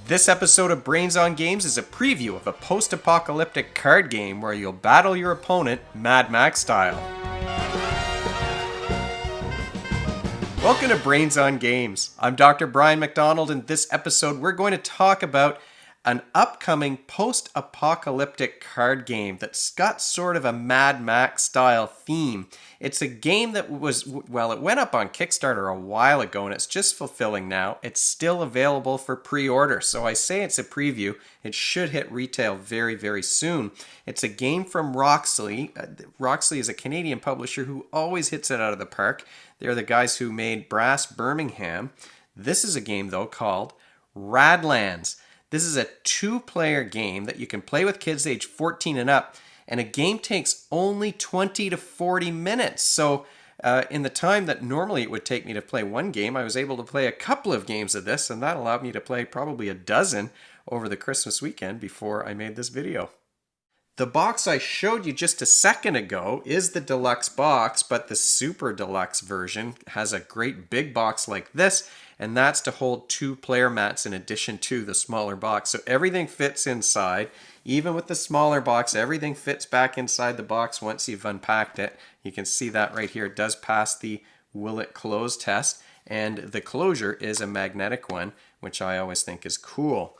This episode of Brains on Games is a preview of a post-apocalyptic card game where you'll battle your opponent Mad Max style. Welcome to Brains on Games. I'm Dr. Brian McDonald, and this episode we're going to talk about an upcoming post-apocalyptic card game that's got sort of a Mad Max style theme. It's a game that it went up on Kickstarter a while ago and it's just fulfilling now. It's still available for pre-order, so I say it's a preview. It should hit retail very, very soon. It's a game from Roxley. Roxley is a Canadian publisher who always hits it out of the park. They're the guys who made Brass Birmingham. This is a game, though, called Radlands. This is a two-player game that you can play with kids age 14 and up, and a game takes only 20 to 40 minutes. So in the time that normally it would take me to play one game, I was able to play a couple of games of this, and that allowed me to play probably a dozen over the Christmas weekend before I made this video. The box I showed you just a second ago is the deluxe box, but the super deluxe version has a great big box like this, and that's to hold two player mats in addition to the smaller box. So everything fits inside. Even with the smaller box, everything fits back inside the box once you've unpacked it. You can see that right here. It does pass the will it close test, and the closure is a magnetic one, which I always think is cool.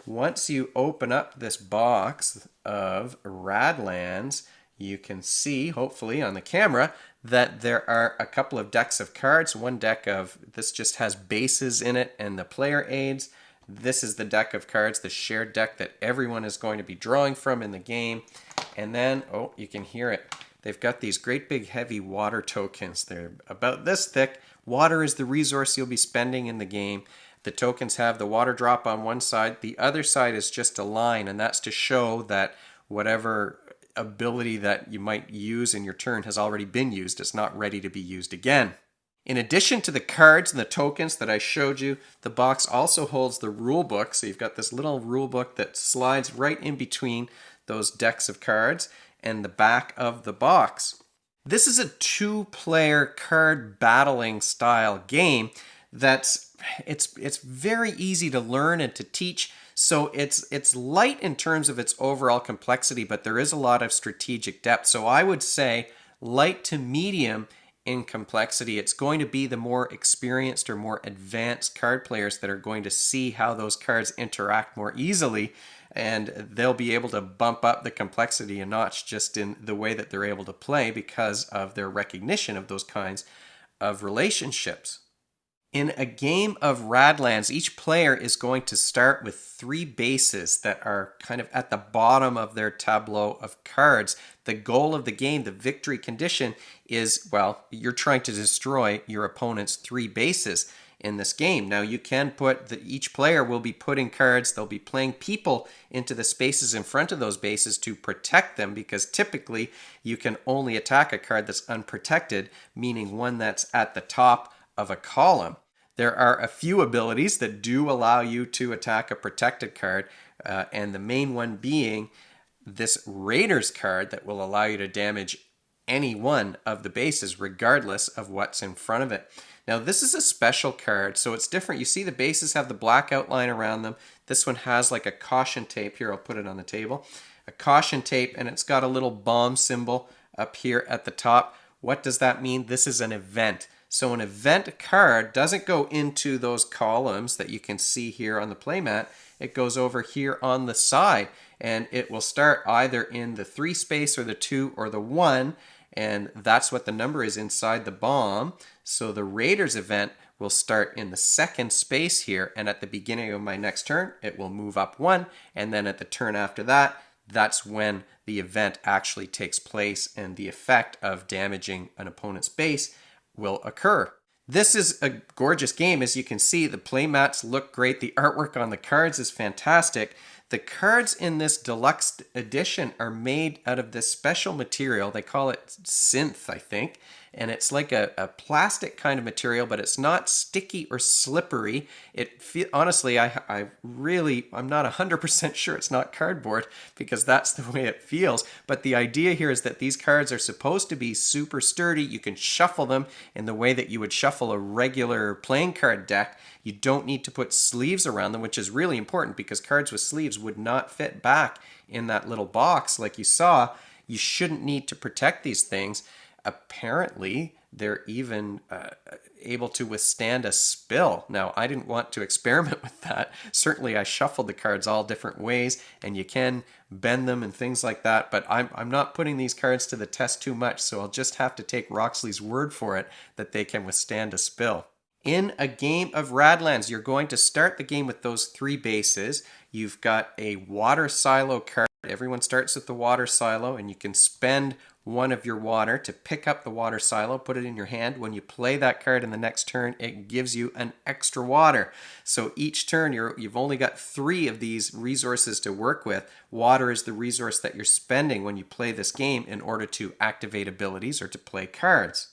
Once you open up this box of Radlands, you can see, hopefully on the camera, that there are a couple of decks of cards. One deck of, this just has bases in it and the player aids. This is the deck of cards, the shared deck that everyone is going to be drawing from in the game. And then, oh, you can hear it. They've got these great big heavy water tokens. They're about this thick. Water is the resource you'll be spending in the game. The tokens have the water drop on one side. The other side is just a line, and that's to show that whatever ability that you might use in your turn has already been used. It's not ready to be used again. In addition to the cards and the tokens that I showed you, the box also holds the rule book. So you've got this little rule book that slides right in between those decks of cards and the back of the box. This is a two-player card battling style game it's very easy to learn and to teach. So it's light in terms of its overall complexity, but there is a lot of strategic depth. So I would say light to medium in complexity. It's going to be the more experienced or more advanced card players that are going to see how those cards interact more easily, and they'll be able to bump up the complexity a notch just in the way that they're able to play because of their recognition of those kinds of relationships. In a game of Radlands, each player is going to start with three bases that are kind of at the bottom of their tableau of cards. The goal of the game, the victory condition, is, well, you're trying to destroy your opponent's three bases in this game. Now, you can each player will be putting cards, they'll be playing people into the spaces in front of those bases to protect them, because typically you can only attack a card that's unprotected, meaning one that's at the top of a column. There are a few abilities that do allow you to attack a protected card, and the main one being this Raiders card that will allow you to damage any one of the bases regardless of what's in front of it. Now, this is a special card, so it's different. You see the bases have the black outline around them. This one has like a caution tape. Here, I'll put it on the table. A caution tape, and it's got a little bomb symbol up here at the top. What does that mean? This is an event. So an event card doesn't go into those columns that you can see here on the playmat. It goes over here on the side, and it will start either in the 3 space or the 2 or the 1, and that's what the number is inside the bomb. So the Raiders event will start in the 2nd space here, and at the beginning of my next turn, it will move up 1, and then at the turn after that, that's when the event actually takes place, and the effect of damaging an opponent's base will occur. This is a gorgeous game. As you can see, the playmats look great. The artwork on the cards is fantastic. The cards in this deluxe edition are made out of this special material. They call it synth, I think. And it's like a plastic kind of material, but it's not sticky or slippery. Honestly, I'm not 100% sure it's not cardboard, because that's the way it feels. But the idea here is that these cards are supposed to be super sturdy. You can shuffle them in the way that you would shuffle a regular playing card deck. You don't need to put sleeves around them, which is really important because cards with sleeves would not fit back in that little box like you saw. You shouldn't need to protect these things. Apparently, they're even able to withstand a spill. Now, I didn't want to experiment with that. Certainly, I shuffled the cards all different ways, and you can bend them and things like that, but I'm not putting these cards to the test too much, so I'll just have to take Roxley's word for it that they can withstand a spill. In a game of Radlands, you're going to start the game with those 3 bases. You've got a water silo card. Everyone starts with the water silo, and you can spend one of your water to pick up the water silo, put it in your hand. When you play that card in the next turn, it gives you an extra water. So each turn, you've only got 3 of these resources to work with. Water is the resource that you're spending when you play this game in order to activate abilities or to play cards.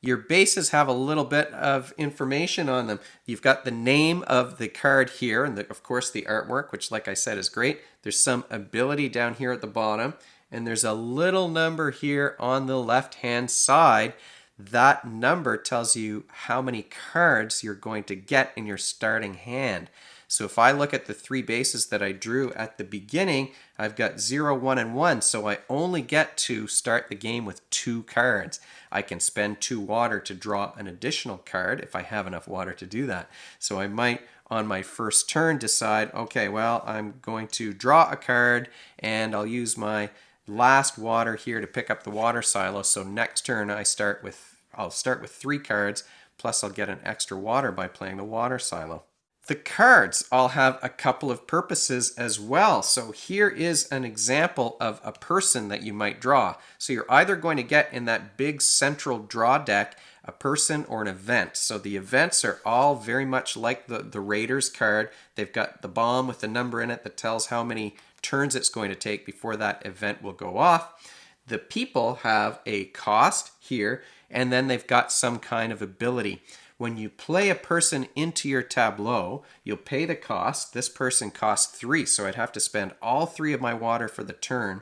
Your bases have a little bit of information on them. You've got the name of the card here, and of course the artwork, which like I said is great. There's some ability down here at the bottom, and there's a little number here on the left-hand side. That number tells you how many cards you're going to get in your starting hand. So if I look at the 3 bases that I drew at the beginning, I've got 0, 1, and 1, so I only get to start the game with 2 cards. I can spend 2 water to draw an additional card if I have enough water to do that. So I might, on my first turn, decide, okay, well, I'm going to draw a card, and I'll use my last water here to pick up the water silo. So next turn I'll start with 3 cards, plus I'll get an extra water by playing the water silo. The cards all have a couple of purposes as well. So here is an example of a person that you might draw. So you're either going to get in that big central draw deck a person or an event. So the events are all very much like the Raiders card. They've got the bomb with the number in it that tells how many turns it's going to take before that event will go off. The people have a cost here, and then they've got some kind of ability. When you play a person into your tableau, you'll pay the cost. This person costs 3, so I'd have to spend all 3 of my water for the turn.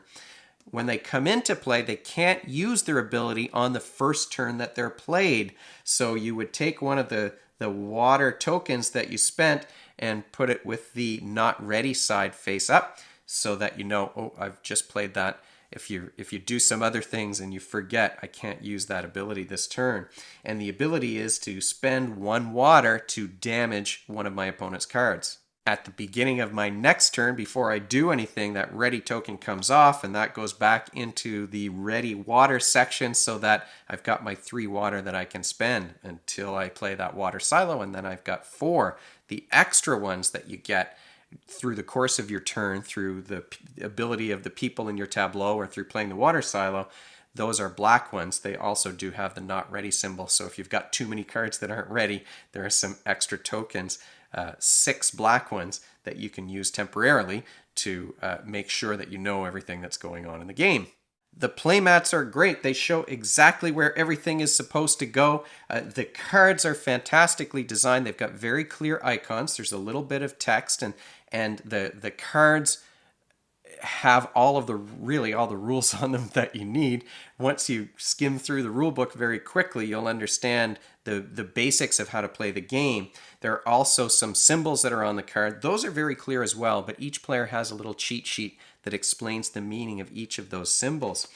When they come into play, they can't use their ability on the first turn that they're played. So you would take one of the water tokens that you spent and put it with the not ready side face up so that you know, oh, I've just played that. If you do some other things and you forget, I can't use that ability this turn. And the ability is to spend 1 water to damage one of my opponent's cards. At the beginning of my next turn, before I do anything, that ready token comes off, and that goes back into the ready water section so that I've got my 3 water that I can spend until I play that water silo, and then I've got 4. The extra ones that you get through the course of your turn, through the ability of the people in your tableau or through playing the water silo, those are black ones. They also do have the not ready symbol. So if you've got too many cards that aren't ready, there are some extra tokens, 6 black ones that you can use temporarily to make sure that you know everything that's going on in the game. The playmats are great. They show exactly where everything is supposed to go. The cards are fantastically designed. They've got very clear icons. There's a little bit of text, and the cards have all the rules on them that you need. Once you skim through the rule book very quickly, you'll understand the basics of how to play the game. There are also some symbols that are on the card. Those are very clear as well, but each player has a little cheat sheet that explains the meaning of each of those symbols.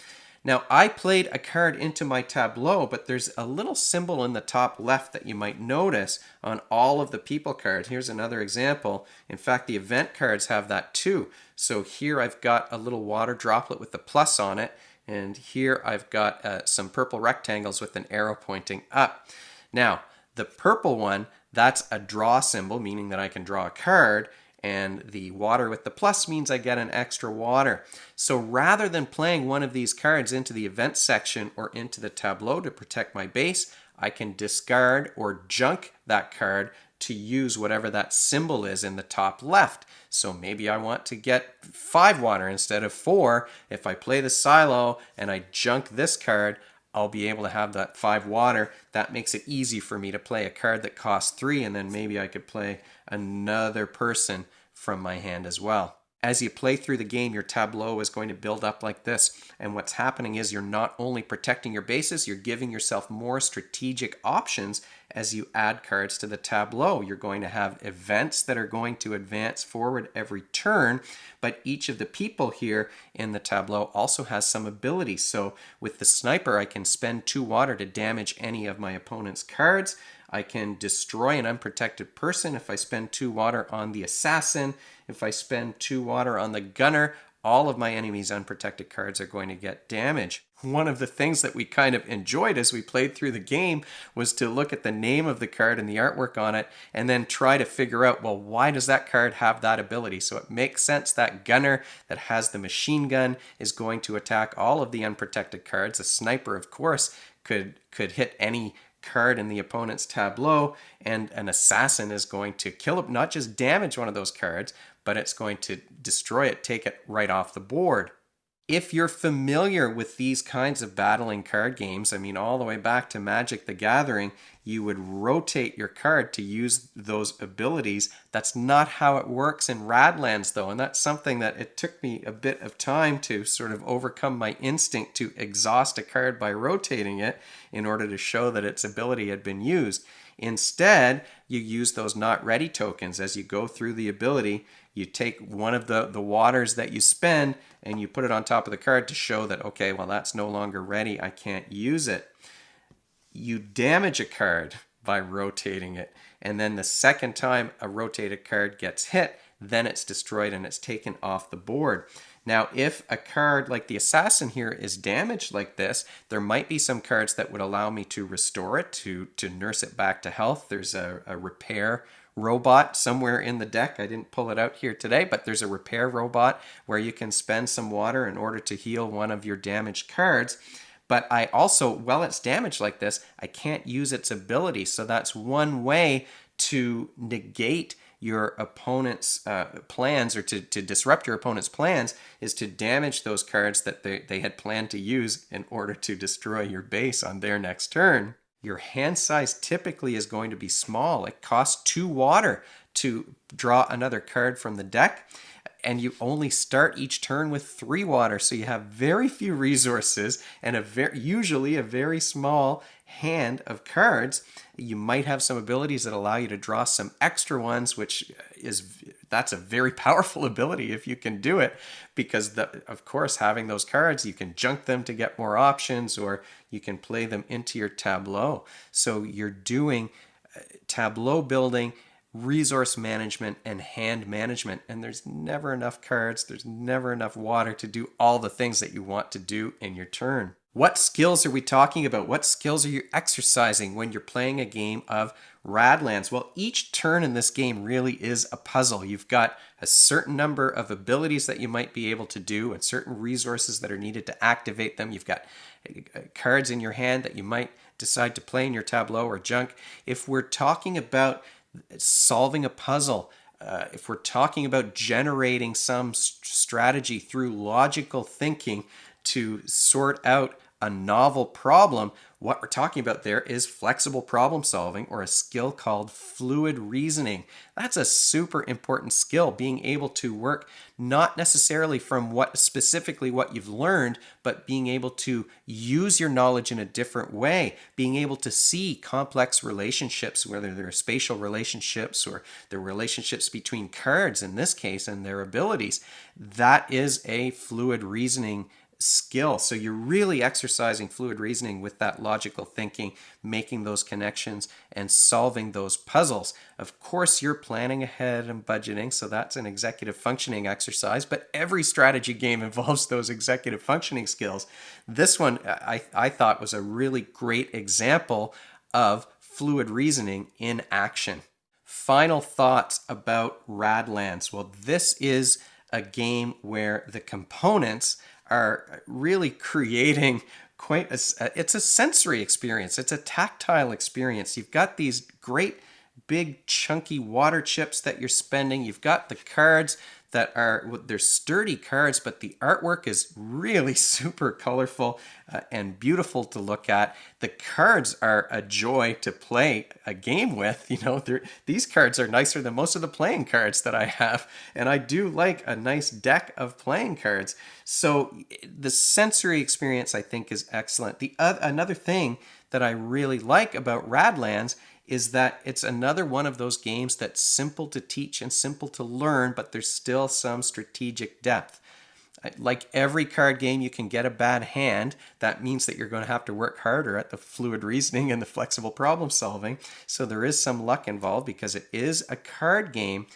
Now, I played a card into my tableau, but there's a little symbol in the top left that you might notice on all of the people cards. Here's another example. In fact, the event cards have that too. So here I've got a little water droplet with the plus on it, and here I've got some purple rectangles with an arrow pointing up. Now, the purple one, that's a draw symbol, meaning that I can draw a card, and the water with the plus means I get an extra water. So rather than playing one of these cards into the event section or into the tableau to protect my base, I can discard or junk that card to use whatever that symbol is in the top left. So maybe I want to get 5 water instead of 4. If I play the silo and I junk this card, I'll be able to have that 5 water. That makes it easy for me to play a card that costs 3, and then maybe I could play another person from my hand as well. As you play through the game, your tableau is going to build up like this. And what's happening is you're not only protecting your bases, you're giving yourself more strategic options as you add cards to the tableau. You're going to have events that are going to advance forward every turn, but each of the people here in the tableau also has some abilities. So with the sniper, I can spend 2 water to damage any of my opponent's cards. I can destroy an unprotected person if I spend 2 water on the assassin. If I spend 2 water on the gunner, all of my enemy's unprotected cards are going to get damage. One of the things that we kind of enjoyed as we played through the game was to look at the name of the card and the artwork on it and then try to figure out, well, why does that card have that ability? So it makes sense that gunner that has the machine gun is going to attack all of the unprotected cards. A sniper, of course, could hit any card in the opponent's tableau, and an assassin is going to kill it, not just damage one of those cards, but it's going to destroy it, take it right off the board. If you're familiar with these kinds of battling card games, I mean, all the way back to Magic the Gathering, you would rotate your card to use those abilities. That's not how it works in Radlands, though, and that's something that it took me a bit of time to sort of overcome my instinct to exhaust a card by rotating it in order to show that its ability had been used. Instead, you use those not ready tokens as you go through the ability. You take one of the waters that you spend and you put it on top of the card to show that, okay, well, that's no longer ready. I can't use it. You damage a card by rotating it. And then the second time a rotated card gets hit, then it's destroyed and it's taken off the board. Now, if a card like the assassin here is damaged like this, there might be some cards that would allow me to restore it, to nurse it back to health. There's a repair robot somewhere in the deck. I didn't pull it out here today, but there's a repair robot where you can spend some water in order to heal one of your damaged cards. But I also, while it's damaged like this, I can't use its ability. So that's one way to negate your opponent's plans, or to disrupt your opponent's plans, is to damage those cards that they had planned to use in order to destroy your base on their next turn. Your hand size typically is going to be small. It costs 2 water to draw another card from the deck, and you only start each turn with 3 water, so you have very few resources and usually a very small hand of cards. You might have some abilities that allow you to draw some extra ones, that's a very powerful ability if you can do it, because of course, having those cards, you can junk them to get more options, or you can play them into your tableau. So you're doing tableau building, resource management, and hand management, and there's never enough cards, there's never enough water to do all the things that you want to do in your turn. What skills are we talking about? What skills are you exercising when you're playing a game of Radlands? Well, each turn in this game really is a puzzle. You've got a certain number of abilities that you might be able to do and certain resources that are needed to activate them. You've got cards in your hand that you might decide to play in your tableau or junk. If we're talking about solving a puzzle, if we're talking about generating some strategy through logical thinking to sort out a novel problem, what we're talking about there is flexible problem solving, or a skill called fluid reasoning. That's a super important skill, being able to work not necessarily from what you've learned, but being able to use your knowledge in a different way, being able to see complex relationships, whether they're spatial relationships or the relationships between cards in this case and their abilities. That is a fluid reasoning skill. So you're really exercising fluid reasoning with that logical thinking, making those connections and solving those puzzles. Of course, you're planning ahead and budgeting, so that's an executive functioning exercise, but every strategy game involves those executive functioning skills. This one I thought was a really great example of fluid reasoning in action. Final thoughts about Radlands. Well, this is a game where the components are really creating it's a sensory experience. It's a tactile experience. You've got these great big chunky water chips that you're spending. You've got the cards that they're sturdy cards, but the artwork is really super colorful and beautiful to look at. The cards are a joy to play a game with. These cards are nicer than most of the playing cards that I have, and I do like a nice deck of playing cards. So the sensory experience, I think, is excellent. Another thing that I really like about Radlands is that it's another one of those games that's simple to teach and simple to learn, but there's still some strategic depth. Like every card game, you can get a bad hand. That means that you're going to have to work harder at the fluid reasoning and the flexible problem solving. So there is some luck involved because it is a card game,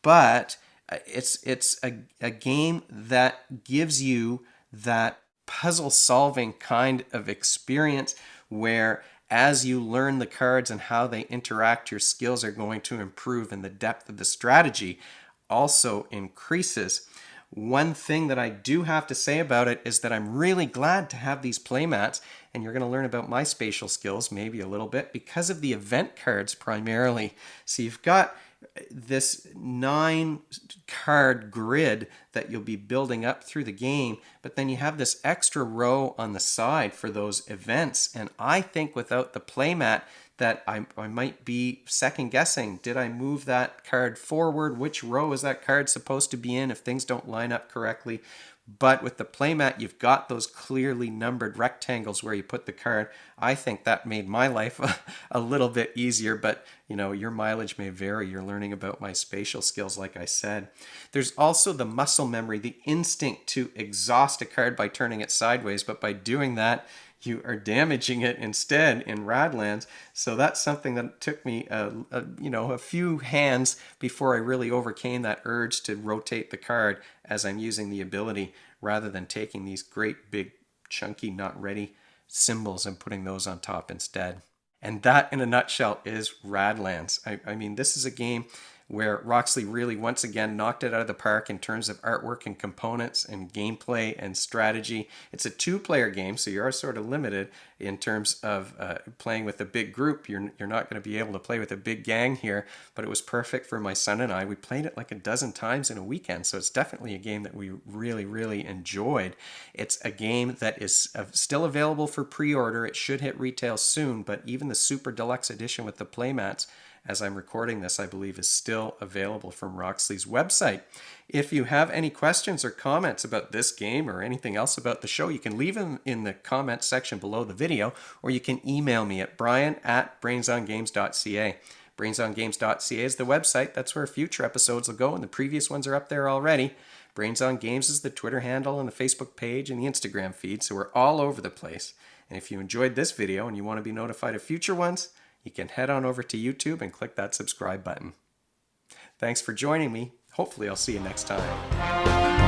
but it's a game that gives you that puzzle solving kind of experience where as you learn the cards and how they interact, your skills are going to improve and the depth of the strategy also increases. One thing that I do have to say about it is that I'm really glad to have these playmats, and you're going to learn about my spatial skills maybe a little bit because of the event cards primarily. So you've got this 9 card grid that you'll be building up through the game, but then you have this extra row on the side for those events. And I think without the playmat that I might be second guessing. Did I move that card forward? Which row is that card supposed to be in if things don't line up correctly? But with the playmat, you've got those clearly numbered rectangles where you put the card. I think that made my life a little bit easier, but you know, your mileage may vary. You're learning about my spatial skills, like I said. There's also the muscle memory, the instinct to exhaust a card by turning it sideways, but by doing that, you are damaging it instead in Radlands. So that's something that took me a few hands before I really overcame that urge to rotate the card as I'm using the ability, rather than taking these great big chunky not ready symbols and putting those on top instead. And that in a nutshell is Radlands. I mean, this is a game where Roxley really once again knocked it out of the park in terms of artwork and components and gameplay and strategy. It's a 2-player game, so you are sort of limited in terms of playing with a big group. You're not going to be able to play with a big gang here, but it was perfect for my son and I. We played it like a dozen times in a weekend, so it's definitely a game that we really, really enjoyed. It's a game that is still available for pre-order. It should hit retail soon, but even the Super Deluxe Edition with the playmats, as I'm recording this, I believe is still available from Roxley's website. If you have any questions or comments about this game or anything else about the show, you can leave them in the comments section below the video, or you can email me at brian@brainsongames.ca. Brainsongames.ca is the website. That's where future episodes will go, and the previous ones are up there already. Brains on Games is the Twitter handle and the Facebook page and the Instagram feed, so we're all over the place. And if you enjoyed this video and you want to be notified of future ones, you can head on over to YouTube and click that subscribe button. Thanks for joining me. Hopefully I'll see you next time.